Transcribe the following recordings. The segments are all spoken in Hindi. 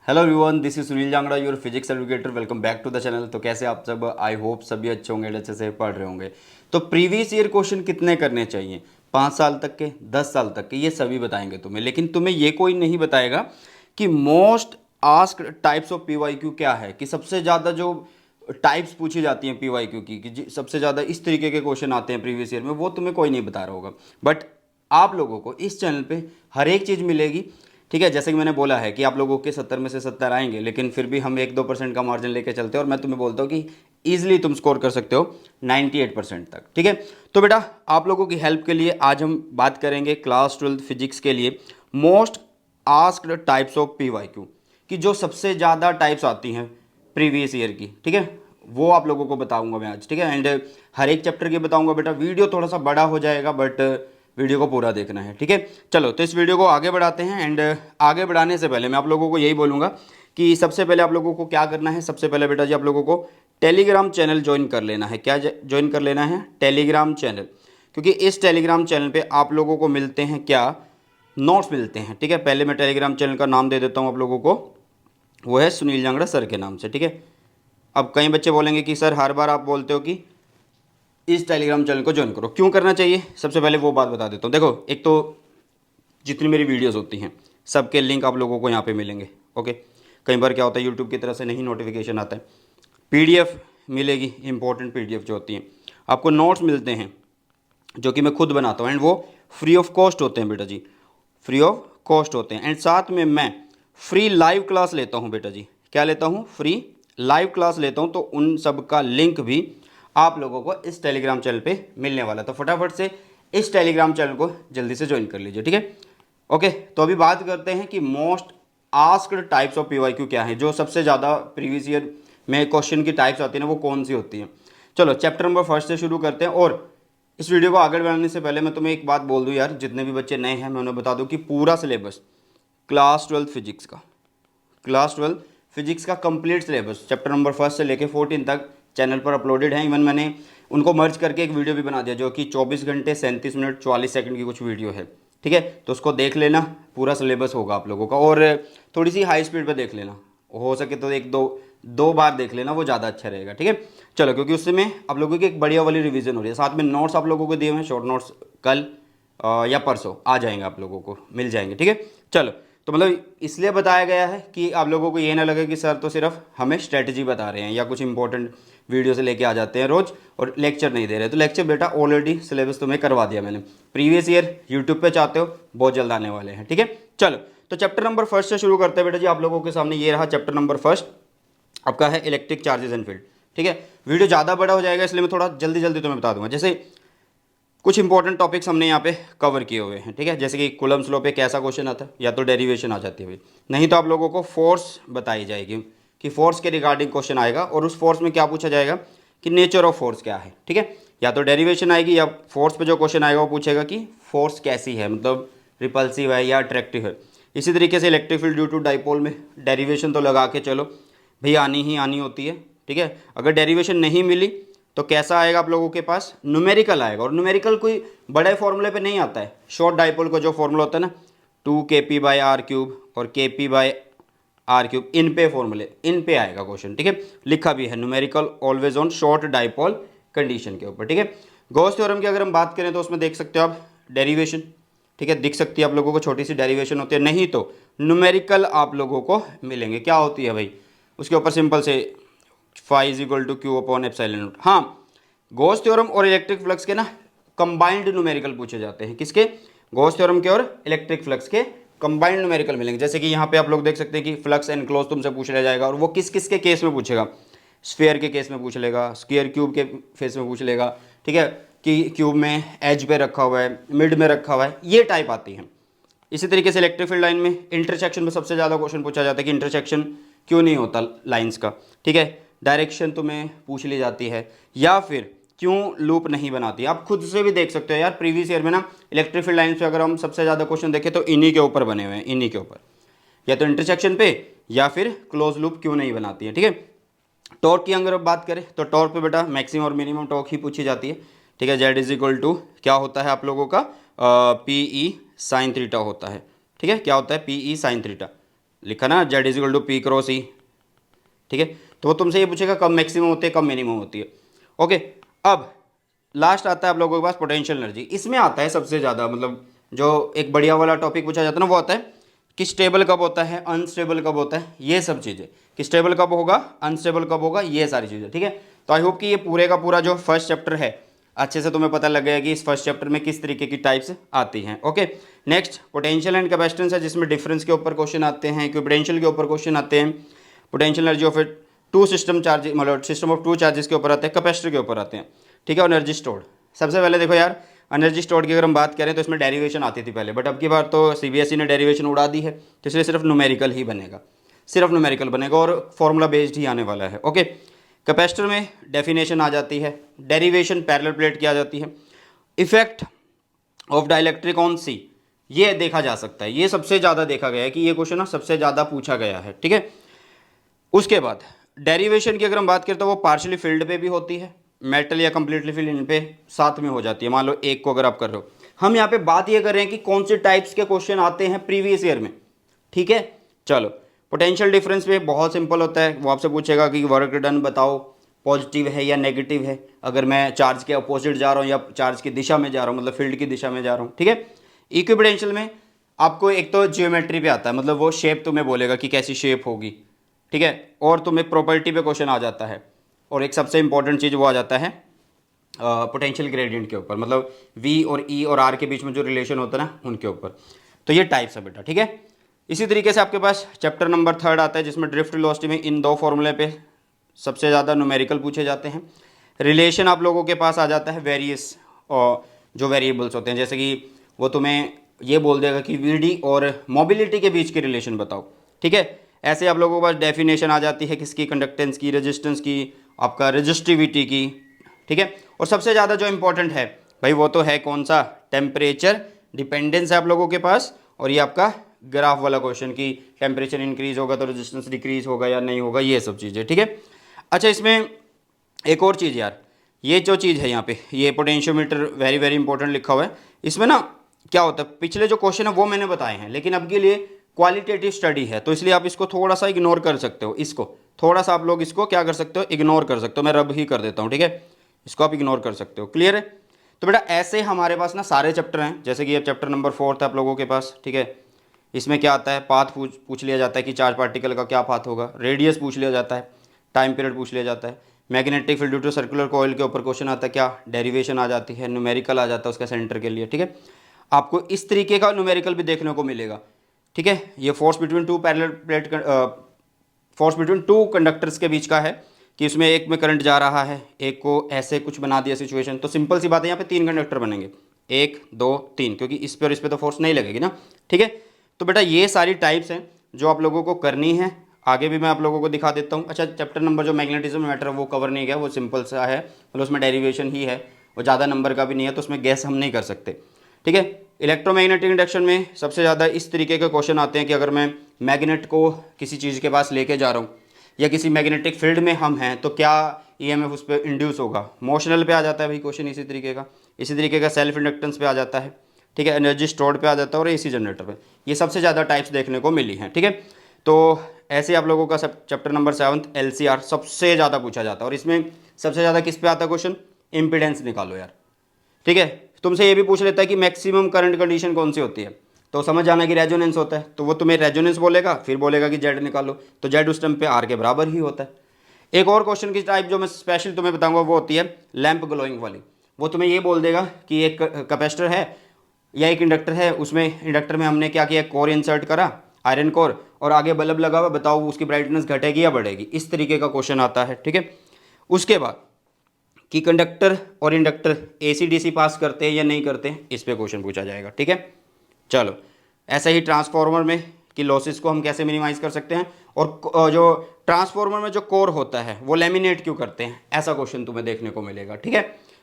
Hello everyone, this is Sunil Jangra, your physics educator. Welcome back to the channel. तो कैसे आप सब? आई होप सभी अच्छे होंगे, अच्छे से पढ़ रहे होंगे। तो प्रीवियस ईयर क्वेश्चन कितने करने चाहिए? 5 साल तक के, 10 साल तक के, ये सभी बताएंगे तुम्हें। लेकिन तुम्हें ये कोई नहीं बताएगा कि most asked types of PYQ क्या है, कि सबसे ज़्यादा जो टाइप्स पूछी जाती हैं पीवाईक्यू की, कि सबसे ज़्यादा इस तरीके के क्वेश्चन आते हैं प्रीवियस ईयर में, वो तुम्हें कोई नहीं बता रहा होगा। बट आप लोगों को इस चैनल पे हर एक चीज़ मिलेगी। ठीक है, जैसे कि मैंने बोला है कि आप लोगों के 70 में से 70 आएंगे, लेकिन फिर भी हम 1-2% का मार्जिन लेके चलते हैं, और मैं तुम्हें बोलता हूँ कि ईजिली तुम स्कोर कर सकते हो 98% तक। ठीक है, तो बेटा आप लोगों की हेल्प के लिए आज हम बात करेंगे क्लास 12 फिजिक्स के लिए most asked types of PYQ, कि जो सबसे ज़्यादा टाइप्स आती हैं प्रीवियस ईयर की। ठीक है, वो आप लोगों को बताऊंगा मैं आज। ठीक है, एंड हर एक चैप्टर की बताऊंगा। बेटा वीडियो थोड़ा सा बड़ा हो जाएगा, बट वीडियो को पूरा देखना है। ठीक है, चलो तो इस वीडियो को आगे बढ़ाते हैं। एंड आगे बढ़ाने से पहले मैं आप लोगों को यही बोलूँगा कि सबसे पहले आप लोगों को क्या करना है। सबसे पहले बेटा जी आप लोगों को टेलीग्राम चैनल ज्वाइन कर लेना है। क्या ज्वाइन कर लेना है? Telegram channel. क्योंकि इस टेलीग्राम चैनल पे आप लोगों को मिलते हैं क्या? नोट्स मिलते हैं। ठीक है, पहले मैं टेलीग्राम चैनल का नाम दे देता हूँ आप लोगों को, वो है सुनील जांगड़ा सर के नाम से। ठीक है, अब कई बच्चे बोलेंगे कि सर हर बार आप बोलते हो कि इस टेलीग्राम चैनल को ज्वाइन करो, क्यों करना चाहिए? सबसे पहले वो बात बता देता हूँ। देखो, एक तो जितनी मेरी वीडियोस होती हैं सबके लिंक आप लोगों को यहाँ पे मिलेंगे। ओके, कई बार क्या होता है यूट्यूब की तरफ से नहीं नोटिफिकेशन आता है। पीडीएफ मिलेगी, इंपॉर्टेंट पीडीएफ जो होती हैं। आपको नोट्स मिलते हैं जो कि मैं खुद बनाता हूँ, एंड वो फ्री ऑफ कॉस्ट होते हैं बेटा जी, फ्री ऑफ कॉस्ट होते हैं। एंड साथ में मैं फ्री लाइव क्लास लेता हूँ बेटा जी। क्या लेता हूँ? फ्री लाइव क्लास लेता हूँ। तो उन सब का लिंक भी आप लोगों को इस टेलीग्राम चैनल पे मिलने वाला है। तो फटाफट से इस टेलीग्राम चैनल को जल्दी से ज्वाइन कर लीजिए। ठीक है, ओके। तो अभी बात करते हैं कि most asked types of PYQ क्या है, जो सबसे ज़्यादा प्रीवियस ईयर में क्वेश्चन की टाइप्स आती है ना, वो कौन सी होती हैं। चलो चैप्टर नंबर फर्स्ट से शुरू करते हैं। और इस वीडियो को आगे बढ़ाने से पहले मैं तुम्हें एक बात बोल दूं यार, जितने भी बच्चे नए हैं मैं उन्हें बता दूं कि पूरा सिलेबस क्लास 12 फिजिक्स का, क्लास 12 फिजिक्स का complete syllabus chapter number first से लेके 14 तक चैनल पर अपलोडेड है। इवन मैंने उनको मर्ज करके एक वीडियो भी बना दिया, जो कि 24 घंटे 37 मिनट 44 सेकंड की कुछ वीडियो है। ठीक है, तो उसको देख लेना, पूरा सिलेबस होगा आप लोगों का। और थोड़ी सी हाई स्पीड पर देख लेना, हो सके तो एक दो दो बार देख लेना, वो ज़्यादा अच्छा रहेगा। ठीक है, चलो, क्योंकि उसमें आप लोगों की एक बढ़िया वाली रिवीजन हो रही है। साथ में नोट्स आप लोगों को दिए हुए हैं, शॉर्ट नोट्स कल या परसों आ जाएंगे, आप लोगों को मिल जाएंगे। ठीक है, चलो, तो मतलब इसलिए बताया गया है कि आप लोगों को ये ना लगे कि सर तो सिर्फ हमें स्ट्रेटजी बता रहे हैं या कुछ इंपॉर्टेंट वीडियो से लेके आ जाते हैं रोज और लेक्चर नहीं दे रहे। तो लेक्चर बेटा ऑलरेडी सिलेबस तुम्हें करवा दिया मैंने। प्रीवियस ईयर यूट्यूब पे चाहते हो, बहुत जल्द आने वाले हैं। ठीक है, चलो, तो चैप्टर नंबर फर्स्ट से शुरू करते हैं बेटा जी। आप लोगों के सामने ये रहा चैप्टर नंबर फर्स्ट, आपका है इलेक्ट्रिक चार्जेस एंड फील्ड। ठीक है, वीडियो ज़्यादा बड़ा हो जाएगा, इसलिए मैं थोड़ा जल्दी जल्दी तुम्हें बता दूंगा। जैसे कुछ इंपॉर्टेंट टॉपिक्स हमने यहाँ पे कवर किए हुए हैं। ठीक है, जैसे कि कूलम्स लॉ पे कैसा क्वेश्चन आता है, या तो डेरिवेशन आ जाती है भाई, नहीं तो आप लोगों को फोर्स बताई जाएगी कि फोर्स के रिगार्डिंग क्वेश्चन आएगा, और उस फोर्स में क्या पूछा जाएगा कि नेचर ऑफ फोर्स क्या है। ठीक है, या तो डेरिवेशन आएगी, या फोर्स पे जो क्वेश्चन आएगा वो पूछेगा कि फोर्स कैसी है, मतलब रिपल्सिव है या अट्रैक्टिव है। इसी तरीके से electric field due to dipole में डेरिवेशन तो लगा के चलो भाई, आनी ही आनी होती है। ठीक है, अगर डेरिवेशन नहीं मिली तो कैसा आएगा आप लोगों के पास? न्यूमेरिकल आएगा। और न्यूमेरिकल कोई बड़े फॉर्मूले पे नहीं आता है। शॉर्ट डाइपोल का जो फॉर्मूला होता है ना, 2kp/r³ और kp/r³, इन पे फॉर्मूले, इन पे आएगा क्वेश्चन। ठीक है, लिखा भी है numerical always on short dipole condition के ऊपर। ठीक है, गॉस थ्योरम की अगर हम बात करें तो उसमें देख सकते हो आप डेरिवेशन। ठीक है, दिख सकती है आप लोगों को, छोटी सी डेरिवेशन होती है। नहीं तो न्यूमेरिकल आप लोगों को मिलेंगे। क्या होती है भाई? उसके ऊपर सिंपल से phi is equal to Q/ε0। हाँ, गॉस थ्योरम और इलेक्ट्रिक फ्लक्स के ना कंबाइंड न्यूमेरिकल पूछे जाते हैं। किसके? गॉस थ्योरम के और इलेक्ट्रिक फ्लक्स के कंबाइंड न्यूमेरिकल मिलेंगे। जैसे कि यहाँ पे आप लोग देख सकते हैं कि फ्लक्स एनक्लोज तुमसे पूछ लिया जाएगा, और वो किस किस के केस में पूछेगा? स्फीयर के केस में पूछ लेगा, स्क्वायर क्यूब के फेस में पूछ लेगा। ठीक है, कि क्यूब में एज पे रखा हुआ है, मिड में रखा हुआ है, ये टाइप आती है। इसी तरीके से इलेक्ट्रिक फील्ड लाइन में इंटरसेक्शन में सबसे ज़्यादा क्वेश्चन पूछा जाता है कि इंटरसेक्शन क्यों नहीं होता लाइंस का। ठीक है, डायरेक्शन तुम्हें पूछ ली जाती है, या फिर क्यों लूप नहीं बनाती। आप खुद से भी देख सकते हो यार, प्रीवियस ईयर में ना इलेक्ट्रिक फील्ड लाइन्स पे अगर हम सबसे ज़्यादा क्वेश्चन देखें तो इन्हीं के ऊपर बने हुए हैं, इन्हीं के ऊपर, या तो इंटरसेक्शन पे या फिर क्लोज लूप क्यों नहीं बनाती है। ठीक है, टॉर्क की अगर बात करें तो टॉर्क पे बेटा मैक्सिमम और मिनिमम टॉर्क ही पूछी जाती है। ठीक है, जेड इज इक्वल टू क्या होता है आप लोगों का? PE sin थीटा होता है। ठीक है, क्या होता है? PE sin थीटा। लिखा ना Z is equal to P cross E, ठीक है। तो वो तुमसे ये पूछेगा कब मैक्सिमम होती है कब मिनिमम होती है। ओके, अब लास्ट आता है आप लोगों के पास पोटेंशियल एनर्जी। इसमें आता है सबसे ज़्यादा, मतलब जो एक बढ़िया वाला टॉपिक पूछा जाता है ना, वो आता है कि स्टेबल कब होता है, अनस्टेबल कब होता है, ये सब चीज़ें, कि स्टेबल कब होगा, अनस्टेबल कब होगा, ये सारी चीज़ें, ठीक है। तो आई होप कि ये पूरे का पूरा जो फर्स्ट चैप्टर है अच्छे से तुम्हें पता लग गया कि इस फर्स्ट चैप्टर में किस तरीके की टाइप्स आती हैं। Okay, next potential and capacitance है, जिसमें डिफरेंस के ऊपर क्वेश्चन आते हैं, इक्विपोटेंशियल के ऊपर क्वेश्चन आते हैं, potential energy of two system charge, मतलब सिस्टम ऑफ टू चार्जेस के ऊपर आते हैं, कैपेसिटर के ऊपर आते हैं, ठीक है। और एनर्जी स्टोर्ड, सबसे पहले देखो यार, एनर्जी स्टोर्ड की अगर हम बात करें तो इसमें डेरिवेशन आती थी पहले, बट अब की बार तो सीबीएसई ने डेरिवेशन उड़ा दी है, तो इसलिए सिर्फ न्यूमेरिकल ही बनेगा, सिर्फ न्यूमेरिकल बनेगा और फॉर्मूला बेस्ड ही आने वाला है। ओके, कैपेसिटर में डेफिनेशन आ जाती है, डेरिवेशन पैरेलल प्लेट की आ जाती है, इफेक्ट ऑफ डाइलेक्ट्रिक ऑन सी, ये देखा जा सकता है, ये सबसे ज़्यादा देखा गया है कि ये क्वेश्चन ना सबसे ज़्यादा पूछा गया है, ठीक है। उसके बाद डेरिवेशन की अगर हम बात करें तो वो पार्शियली फील्ड पे भी होती है, मेटल या कंप्लीटली फील्ड इन पे साथ में हो जाती है। मान लो एक को अगर आप कर रहे हो, हम यहाँ पे बात ये कर रहे हैं कि कौन से टाइप्स के क्वेश्चन आते हैं प्रीवियस ईयर में, ठीक है। चलो, पोटेंशियल डिफरेंस पे बहुत सिंपल होता है, वो आपसे पूछेगा कि वर्क डन बताओ पॉजिटिव है या नेगेटिव है, अगर मैं चार्ज के अपोजिट जा रहा हूँ या चार्ज की दिशा में जा रहा हूँ, मतलब फील्ड की दिशा में जा रहा हूँ, ठीक है। इक्विपोटेंशियल में आपको एक तो जियोमेट्री पे आता है, मतलब वो शेप तुम्हें बोलेगा कि कैसी शेप होगी, ठीक है, और तुम्हें प्रॉपर्टी पे क्वेश्चन आ जाता है, और एक सबसे इंपॉर्टेंट चीज़ वो आ जाता है पोटेंशियल ग्रेडियंट के ऊपर, मतलब वी और ई और आर के बीच में जो रिलेशन होता है ना, उनके ऊपर। तो ये टाइप्स है बेटा, ठीक है। इसी तरीके से आपके पास चैप्टर नंबर 3 आता है, जिसमें ड्रिफ्ट वेलोसिटी में इन दो फॉर्मूले पे सबसे ज़्यादा न्यूमेरिकल पूछे जाते हैं। रिलेशन आप लोगों के पास आ जाता है वेरियस और जो वेरिएबल्स होते हैं, जैसे कि वो तुम्हें ये बोल देगा कि वी और मोबिलिटी के बीच की रिलेशन बताओ, ठीक है। ऐसे आप लोगों के पास डेफिनेशन आ जाती है किसकी, कंडक्टेंस की, रेजिस्टेंस की, आपका रेजिस्टिविटी की, ठीक है। और सबसे ज़्यादा जो इंपॉर्टेंट है भाई वो तो है कौन सा, टेम्परेचर डिपेंडेंस है आप लोगों के पास, और ये आपका ग्राफ वाला क्वेश्चन कि टेम्परेचर इंक्रीज होगा तो रेजिस्टेंस डिक्रीज होगा या नहीं होगा, ये सब चीज़ें, ठीक है। अच्छा, इसमें एक और चीज़ यार, ये जो चीज़ है यहाँ पे, ये पोटेंशियोमीटर वेरी वेरी इंपॉर्टेंट लिखा हुआ है। इसमें ना क्या होता है, पिछले जो क्वेश्चन है वो मैंने बताए हैं, लेकिन अब के लिए क्वालिटेटिव स्टडी है, तो इसलिए आप इसको थोड़ा सा इग्नोर कर सकते हो, इसको थोड़ा सा आप लोग इसको क्या कर सकते हो, इग्नोर कर सकते हो। मैं रब ही कर देता हूँ, ठीक है, इसको आप इग्नोर कर सकते हो, क्लियर है। तो बेटा ऐसे हमारे पास ना सारे चैप्टर हैं, जैसे कि ये चैप्टर नंबर 4 था आप लोगों के पास, ठीक है। इसमें क्या आता है, पाथ पूछ लिया जाता है कि चार्ज पार्टिकल का क्या पाथ होगा, रेडियस पूछ लिया जाता है, टाइम पीरियड पूछ लिया जाता है, magnetic field due to circular coil के ऊपर क्वेश्चन आता है, क्या डेरिवेशन आ जाती है, न्यूमेरिकल आ जाता है उसका सेंटर के लिए, ठीक है। आपको इस तरीके का न्यूमेरिकल भी देखने को मिलेगा, ठीक है। ये force between two parallel plate, force between two conductors के बीच का है, कि उसमें एक में करंट जा रहा है, एक को ऐसे कुछ बना दिया सिचुएशन, तो सिंपल सी बात है, यहाँ पे 3 कंडक्टर बनेंगे, 1 2 3, क्योंकि इस पर और इस पर तो फोर्स नहीं लगेगी ना, ठीक है। तो बेटा ये सारी टाइप्स हैं जो आप लोगों को करनी है, आगे भी मैं आप लोगों को दिखा देता हूँ। अच्छा, चैप्टर नंबर जो मैग्नेटिज्म मैटर वो कवर नहीं गया, वो सिंपल सा है, मतलब उसमें डेरिवेशन ही है, वो ज़्यादा नंबर का भी नहीं है, तो उसमें गैस हम नहीं कर सकते, ठीक है। इलेक्ट्रोमैग्नेटिक इंडक्शन में सबसे ज़्यादा इस तरीके के क्वेश्चन आते हैं कि अगर मैं मैग्नेट को किसी चीज़ के पास लेके जा रहा हूँ या किसी मैग्नेटिक फील्ड में हम हैं, तो क्या ईएमएफ उस पर इंड्यूस होगा, मोशनल पे आ जाता है भाई क्वेश्चन इसी तरीके का सेल्फ इंडक्टेंस पे आ जाता है, ठीक है, एनर्जी स्टोर्ड पे आ जाता है, और एसी जनरेटर पे, ये सबसे ज़्यादा टाइप्स देखने को मिली हैं, ठीक है। तो ऐसे आप लोगों का सब चैप्टर नंबर 7 एलसीआर सबसे ज़्यादा पूछा जाता है, और इसमें सबसे ज़्यादा किस पे आता है क्वेश्चन, इम्पीडेंस निकालो यार, ठीक है। तुमसे ये भी पूछ लेता है कि मैक्सिमम करंट कंडीशन कौन सी होती है, तो समझ जाना कि रेजोनेंस होता है, तो वो तुम्हें रेजोनेंस बोलेगा, फिर बोलेगा कि जेड निकालो, तो जेड उस टाइम पे आर के बराबर ही होता है। एक और क्वेश्चन की टाइप जो मैं स्पेशल तुम्हें बताऊंगा वो होती है लैंप ग्लोइंग वाली, वो तुम्हें ये बोल देगा कि एक कैपेसिटर है या एक इंडक्टर है, उसमें इंडक्टर में हमने क्या किया, कोर इंसर्ट करा, आयरन कोर, और आगे बल्ब लगा हुआ, बताओ उसकी ब्राइटनेस घटेगी या बढ़ेगी, इस तरीके का क्वेश्चन आता है, ठीक है। उसके बाद कि कंडक्टर और इंडक्टर एसी डीसी पास करते हैं या नहीं करते हैं, इस पे क्वेश्चन पूछा जाएगा, ठीक है। चलो, ऐसा ही ट्रांसफार्मर में कि लॉसेस को हम कैसे मिनिमाइज कर सकते हैं, और जो ट्रांसफार्मर में जो कोर होता है वो लेमिनेट क्यों करते हैं, ऐसा क्वेश्चन तुम्हें देखने को मिलेगा, ठीक है।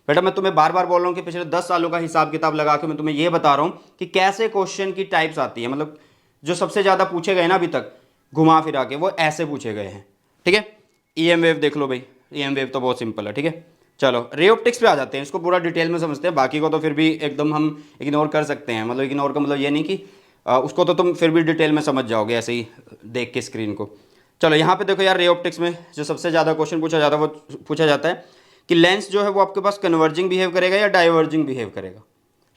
बेटा मैं तुम्हें बार बार बोल रहा हूँ कि पिछले 10 सालों का हिसाब किताब लगा के मैं तुम्हें ये बता रहा हूँ कि कैसे क्वेश्चन की टाइप्स आती है, मतलब जो सबसे ज़्यादा पूछे गए ना अभी तक घुमा फिरा के, वो ऐसे पूछे गए हैं, ठीक है। ईएम वेव देख लो भाई, ईएम वेव तो बहुत सिंपल है, ठीक है। चलो, रे ऑप्टिक्स पे आ जाते हैं, इसको पूरा डिटेल में समझते हैं, बाकी को तो फिर भी एकदम हम इग्नोर कर सकते हैं, मतलब इग्नोर का मतलब ये नहीं कि उसको तो तुम फिर भी डिटेल में समझ जाओगे ऐसे ही देख के स्क्रीन को। चलो यहाँ पे देखो यार, रे ऑप्टिक्स में जो सबसे ज़्यादा क्वेश्चन पूछा जाता है कि लेंस जो है वो आपके पास कन्वर्जिंग बिहेव करेगा या डाइवर्जिंग बिहेव करेगा,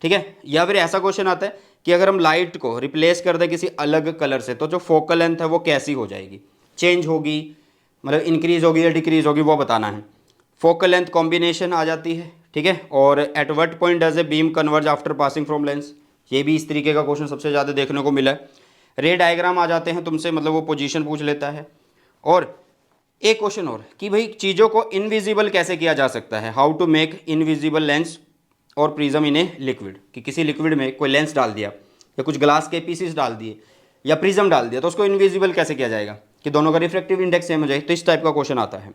ठीक है। या फिर ऐसा क्वेश्चन आता है कि अगर हम लाइट को रिप्लेस कर दें किसी अलग कलर से तो जो फोकल लेंथ है वो कैसी हो जाएगी, चेंज होगी, मतलब इंक्रीज होगी या डिक्रीज होगी, वो बताना है। फोकल लेंथ कॉम्बिनेशन आ जाती है, ठीक है। और at what point does a beam converge after passing from lens, ये भी इस तरीके का क्वेश्चन सबसे ज़्यादा देखने को मिला है। रे डायग्राम आ जाते हैं तुमसे, मतलब वो पोजीशन पूछ लेता है। और एक क्वेश्चन और कि भाई चीज़ों को इनविजिबल कैसे किया जा सकता है, how to make invisible lens और प्रिज्म इन ए लिक्विड, कि किसी लिक्विड में कोई लेंस डाल दिया या कुछ ग्लास के पीसीस डाल दिए या प्रिज्म डाल दिया तो उसको इनविजिबल कैसे किया जाएगा कि दोनों का रिफ्रैक्टिव इंडेक्स सेम हो जाए, तो इस टाइप का क्वेश्चन आता है।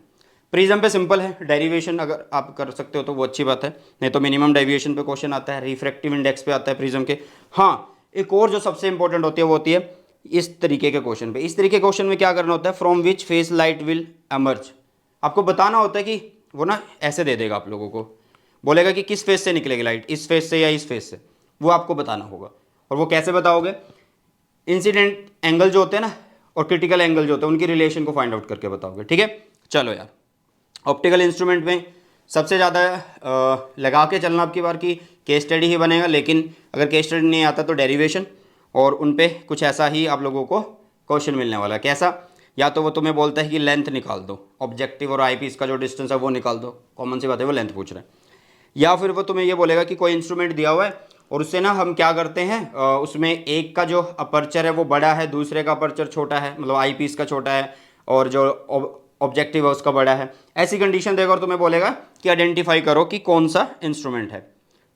प्रिज्म पे सिंपल है, डेरिवेशन अगर आप कर सकते हो तो वो अच्छी बात है, नहीं तो मिनिमम डेविएशन पे क्वेश्चन आता है, रिफ्रैक्टिव इंडेक्स पे आता है प्रिज्म के। हाँ, एक और जो सबसे इंपॉर्टेंट होती है वो होती है इस तरीके के क्वेश्चन पे। इस तरीके के क्वेश्चन में क्या करना होता है, from which face light will emerge, आपको बताना होता है कि वो ना ऐसे दे देगा आप लोगों को, बोलेगा कि किस फेस से निकलेगी लाइट, इस फेस से या इस फेस से, वो आपको बताना होगा। और वो कैसे बताओगे, इंसिडेंट एंगल जो होते हैं ना और क्रिटिकल एंगल जो होते हैं उनकी रिलेशन को फाइंड आउट करके बताओगे, ठीक है। चलो यार, ऑप्टिकल इंस्ट्रूमेंट में सबसे ज़्यादा लगा के चलना आपकी बार की केस स्टडी ही बनेगा, लेकिन अगर केस स्टडी नहीं आता तो डेरिवेशन, और उन पे कुछ ऐसा ही आप लोगों को क्वेश्चन मिलने वाला है। कैसा, या तो वो तुम्हें बोलता है कि लेंथ निकाल दो, ऑब्जेक्टिव और आई पीस का जो डिस्टेंस है वो निकाल दो, कॉमन सी बात है वो लेंथ पूछ रहा है। या फिर वो तुम्हें ये बोलेगा कि कोई इंस्ट्रूमेंट दिया हुआ है और उससे ना हम क्या करते हैं, उसमें एक का जो अपर्चर है वो बड़ा है, दूसरे का अपर्चर छोटा है, मतलब आई पीस का छोटा है और जो ऑब्जेक्टिव है उसका बड़ा है। ऐसी कंडीशन देगा और तुम्हें बोलेगा कि आइडेंटिफाई करो कि कौन सा इंस्ट्रूमेंट है,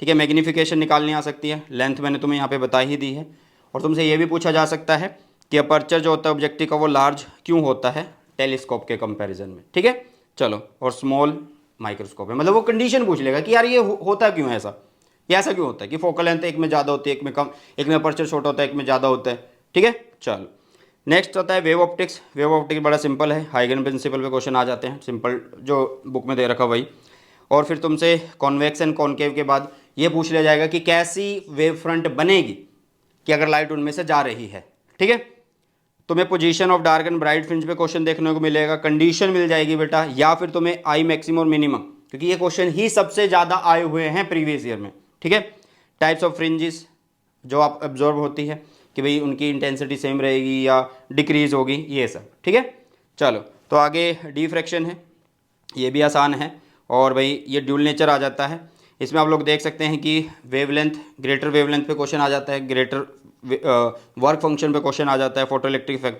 ठीक है। मैग्नीफिकेशन निकालनी आ सकती है, लेंथ मैंने तुम्हें यहाँ पे बता ही दी है। और तुमसे ये भी पूछा जा सकता है कि अपर्चर जो होता है ऑब्जेक्टिव का वो लार्ज क्यों होता है टेलीस्कोप के कंपैरिजन में, ठीक है। चलो, और स्मॉल माइक्रोस्कोप है, मतलब वो कंडीशन पूछ लेगा कि यार ये होता क्यों है ऐसा, ये ऐसा क्यों होता है कि फोकल लेंथ एक में ज़्यादा होती है, एक में कम, एक में अपर्चर छोटा होता है, एक में ज़्यादा होता है, ठीक है। चलो, नेक्स्ट आता है वेव ऑप्टिक्स। वेव ऑप्टिक्स बड़ा सिंपल है, हाइगन प्रिंसिपल पे क्वेश्चन आ जाते हैं, सिंपल जो बुक में दे रखा वही। और फिर तुमसे कॉन्वेक्स एंड कॉनकेव के बाद ये पूछ लिया जाएगा कि कैसी वेव फ्रंट बनेगी कि अगर लाइट उनमें से जा रही है, ठीक है। तुम्हें position of dark and bright fringe पे क्वेश्चन देखने को मिलेगा, कंडीशन मिल जाएगी बेटा, या फिर तुम्हें आई मैक्सिमम और मिनिमम, क्योंकि ये क्वेश्चन ही सबसे ज़्यादा आए हुए हैं प्रीवियस ईयर में, ठीक है। टाइप्स ऑफ फ्रिंजेस जो आप ऑब्जर्व होती है कि भाई उनकी इंटेंसिटी सेम रहेगी या डिक्रीज होगी, ये सब, ठीक है। चलो, तो आगे डिफ्रैक्शन है, ये भी आसान है। और भाई ये ड्यूल नेचर आ जाता है, इसमें आप लोग देख सकते हैं कि वेवलेंथ, ग्रेटर वेवलेंथ पे क्वेश्चन आ जाता है, ग्रेटर वर्क फंक्शन पे क्वेश्चन आ जाता है, फोटो इलेक्ट्रिक इफेक्ट।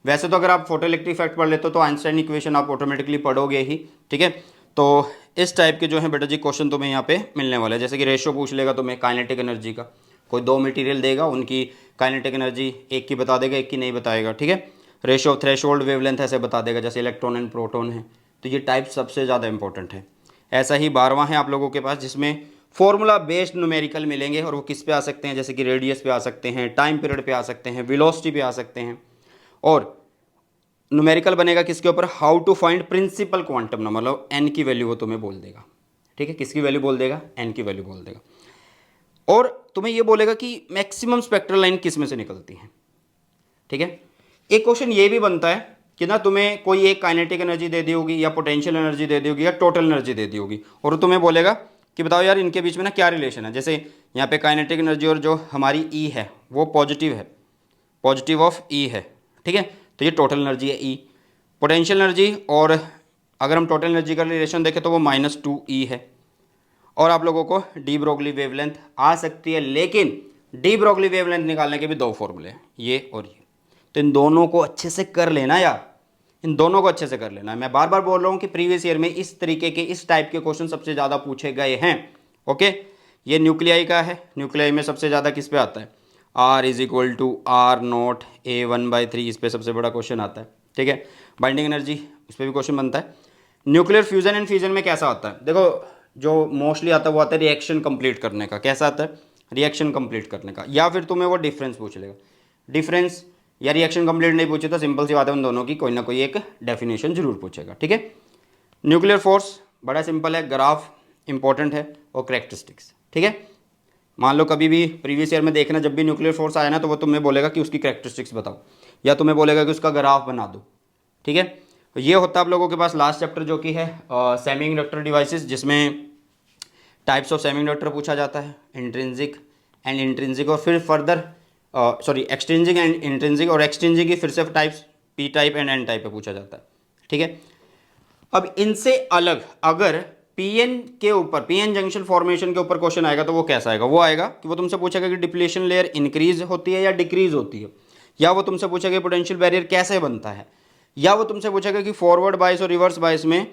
वैसे तो अगर आप फोटो इलेक्ट्रिक इफेक्ट पढ़ लेते हो तो आइंस्टाइन इक्वेशन आप ऑटोमेटिकली पढ़ोगे ही, ठीक है। तो इस टाइप के जो है बेटा जी क्वेश्चन तुम्हें यहाँ पे मिलने वाले हैं, जैसे कि रेशियो पूछ लेगा तुम्हें काइनेटिक एनर्जी का, कोई दो मटेरियल देगा उनकी काइनेटिक एनर्जी एक की बता देगा एक की नहीं बताएगा, ठीक है। रेशियो ऑफ थ्रेशोल्ड वेवलेंथ ऐसे बता देगा, जैसे इलेक्ट्रॉन एंड प्रोटॉन है, तो ये टाइप सबसे ज़्यादा इंपॉर्टेंट है। ऐसा ही 12वां है आप लोगों के पास, जिसमें फॉर्मूला बेस्ड न्यूमेरिकल मिलेंगे, और वो किस पे आ सकते हैं, जैसे कि रेडियस पे आ सकते हैं, टाइम पीरियड पे आ सकते हैं, वेलोसिटी पे आ सकते हैं। और न्यूमेरिकल बनेगा किसके ऊपर, how to find principal quantum number, मतलब एन की वैल्यू वो तुम्हें बोल देगा, ठीक है। किसकी वैल्यू बोल देगा, एन की वैल्यू बोल देगा। और तुम्हें ये बोलेगा कि मैक्सिमम स्पेक्ट्रल लाइन किस में से निकलती है, ठीक है। एक क्वेश्चन ये भी बनता है कि ना तुम्हें कोई एक काइनेटिक एनर्जी दे दी होगी या पोटेंशियल एनर्जी दे दी होगी या टोटल एनर्जी दे दी होगी, और तुम्हें बोलेगा कि बताओ यार इनके बीच में ना क्या रिलेशन है। जैसे यहाँ पे काइनेटिक एनर्जी और जो हमारी ई है वो पॉजिटिव है, पॉजिटिव ऑफ ई है, ठीक है, तो ये टोटल एनर्जी है ई। पोटेंशियल एनर्जी और अगर हम टोटल एनर्जी का रिलेशन देखें तो वो -2E है। और आप लोगों को डी ब्रोगली वेवलेंथ आ सकती है, लेकिन डी ब्रोगली वेवलेंथ निकालने के भी दो फॉर्मूले हैं, ये और ये, तो इन दोनों को अच्छे से कर लेना यार, इन दोनों को अच्छे से कर लेना है। मैं बार बार बोल रहा हूँ कि प्रीवियस ईयर में इस तरीके के इस टाइप के क्वेश्चन सबसे ज़्यादा पूछे गए हैं, ओके। ये न्यूक्लियाई का है, न्यूक्लियाई में सबसे ज़्यादा किस पे आता है, R = R0 A1/3, इस पर सबसे बड़ा क्वेश्चन आता है, ठीक है। बाइंडिंग एनर्जी, इस पर भी क्वेश्चन बनता है। न्यूक्लियर फ्यूजन एंड फ्यूजन में कैसा आता है, देखो जो मोस्टली आता है वो आता है रिएक्शन कंप्लीट करने का। कैसा आता है, रिएक्शन कंप्लीट करने का, या फिर तुम्हें वो डिफरेंस पूछ लेगा। डिफरेंस या रिएक्शन कंप्लीट नहीं पूछे तो सिंपल सी बात है, उन दोनों की कोई ना कोई एक डेफिनेशन जरूर पूछेगा, ठीक है। न्यूक्लियर फोर्स बड़ा सिंपल है, ग्राफ इंपॉर्टेंट है, और करेक्टरिस्टिक्स, ठीक है। मान लो कभी भी प्रीवियस ईयर में देखना, जब भी न्यूक्लियर फोर्स आया ना तो वो तुम्हें बोलेगा कि उसकी कैरेक्टरिस्टिक्स बताओ, या तुम्हें बोलेगा कि उसका ग्राफ बना दो, ठीक है। तो ये होता है आप लोगों के पास लास्ट चैप्टर जो कि है सेमी कंडक्टर डिवाइसेस, जिसमें टाइप्स ऑफ सेमी कंडक्टर पूछा जाता है, इंट्रिंसिक एंड इंट्रिंसिक, और फिर फर्दर एक्सट्रिंसिक एंड इंट्रिंसिक, और एक्सट्रिंसिक की फिर से types P type and N type पे पूछा जाता है, ठीक है। अब इनसे अलग अगर पीएन के ऊपर, पीएन जंक्शन फॉर्मेशन के ऊपर क्वेश्चन आएगा तो वो कैसा आएगा? वो आएगा कि वो तुमसे पूछेगा कि डिप्लीशन लेयर इंक्रीज होती है या डिक्रीज होती है, या वो तुमसे पूछेगा पोटेंशियल बैरियर कैसे बनता है, या वो तुमसे पूछेगा कि फॉरवर्ड बायस और रिवर्स बायस में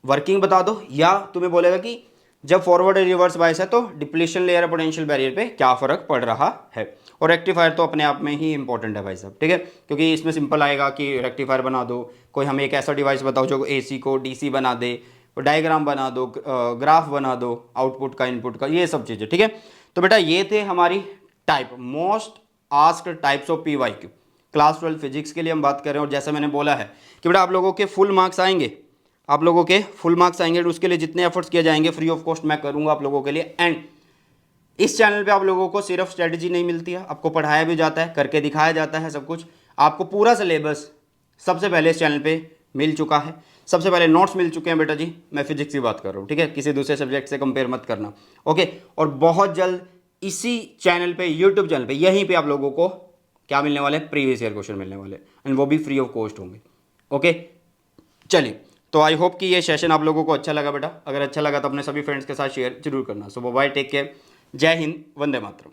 वर्किंग बता दो, या तुम्हें बोलेगा कि जब फॉरवर्ड और रिवर्स बायस है तो डिप्लीशन लेयर और पोटेंशियल बैरियर पे क्या फर्क पड़ रहा है। और रेक्टिफायर तो अपने आप में ही इंपॉर्टेंट है भाई साहब, ठीक है, क्योंकि इसमें सिंपल आएगा कि रेक्टिफायर बना दो, कोई हमें एक ऐसा डिवाइस बताओ जो एसी को डीसी बना दे, डायग्राम बना दो, ग्राफ बना दो आउटपुट का इनपुट का, ये सब चीज़ें, ठीक है। तो बेटा ये थे हमारी type most asked types of PYQ. Class 12 physics के लिए हम बात कर रहे हैं, और जैसा मैंने बोला है कि बेटा आप लोगों के फुल मार्क्स आएंगे, आप लोगों के फुल मार्क्स आएंगे, तो उसके लिए जितने एफर्ट्स किए जाएंगे फ्री ऑफ कॉस्ट मैं करूंगा आप लोगों के लिए। एंड इस चैनल पे आप लोगों को सिर्फ स्ट्रेटजी नहीं मिलती है, आपको पढ़ाया भी जाता है, करके दिखाया जाता है सब कुछ। आपको पूरा सिलेबस सबसे पहले इस चैनल पे मिल चुका है, सबसे पहले नोट्स मिल चुके हैं बेटा जी। मैं फिजिक्स की बात कर रहा हूँ, ठीक है, किसी दूसरे सब्जेक्ट से कंपेयर मत करना, ओके। और बहुत जल्द इसी चैनल पे, यूट्यूब चैनल पे, यहीं पे आप लोगों को क्या मिलने वाले हैं? प्रीवियस ईयर क्वेश्चन मिलने वाले, एंड वो भी फ्री ऑफ कॉस्ट होंगे, ओके। चलिए, तो आई होप कि ये सेशन आप लोगों को अच्छा लगा बेटा। अगर अच्छा लगा तो अपने सभी फ्रेंड्स के साथ शेयर जरूर करना। सो बाय, टेक केयर, जय हिंद, वंदे मातरम।